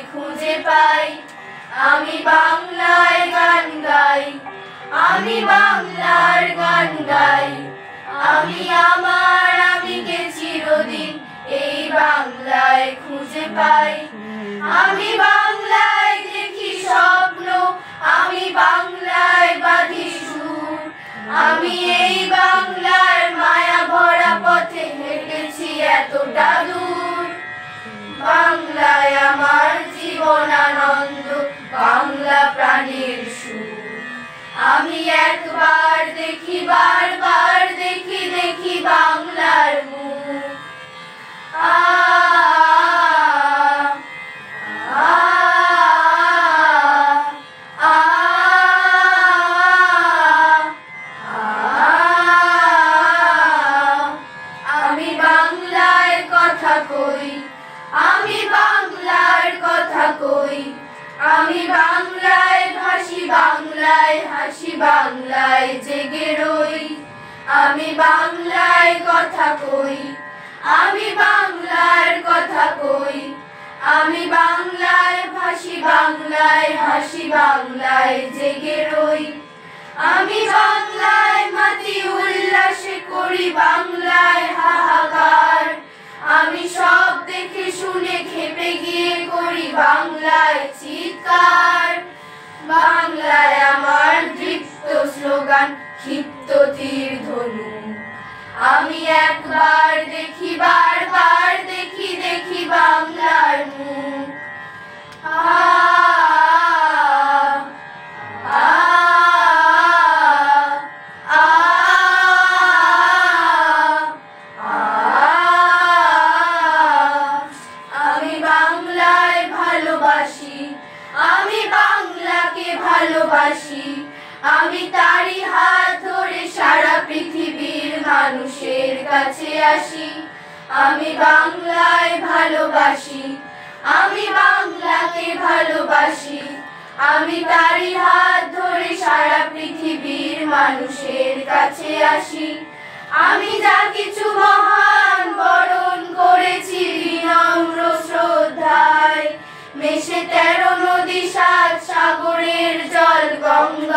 খুঁজে পাই আমি বাংলায় গান গাই আমি বাংলার গান গাই আমি আমার আমিকে চিরদিন এই বাংলায় খুঁজে পাই আমি বাংলায় দেখি স্বপ্ন আমি বাংলায় বাঁধি সুর আমি এই বাংলার মায়া ভরা পথে হেঁটেছি এতটা দূর বাংলায় আমার জীবন আনন্দ বাংলা প্রাণের সুর আমি একবার দেখি বারবার দেখি দেখি বাংলার মুখ আমি বাংলার কথা কই আমি বাংলার কথা কই আমি বাংলায় ভাসি বাংলায় হাসি বাংলায় জেগে রই আমি বাংলায় কথা কই আমি বাংলার কথা কই আমি বাংলায় ভাসি বাংলায় হাসি বাংলায় জেগে রই আমি বাংলায় মাতি উল্লাসে করি বাংলায় হাহাকার আমি সব দেখে শুনে খেপে গিয়ে করি বাংলায় চিৎকার বাংলায় আমার দৃপ্ত স্লোগান ক্ষিপ্ত তীর ধনু আমি একবার দেখি বারবার দেখি দেখি বাংলার মুখ আমি বাংলাকে ভালোবাসি আমি তারই হাত ধরে সারা পৃথিবীর মানুষের কাছে আসি আমি বাংলায় ভালোবাসি আমি বাংলাকে ভালোবাসি আমি তারই হাত ধরে সারা পৃথিবীর মানুষের কাছে আসি আমি যা কিছু মহান বরণ করেছি বিনম্র শ্রদ্ধায় মেশে 13 নদী 7 সাগরের জল গঙ্গা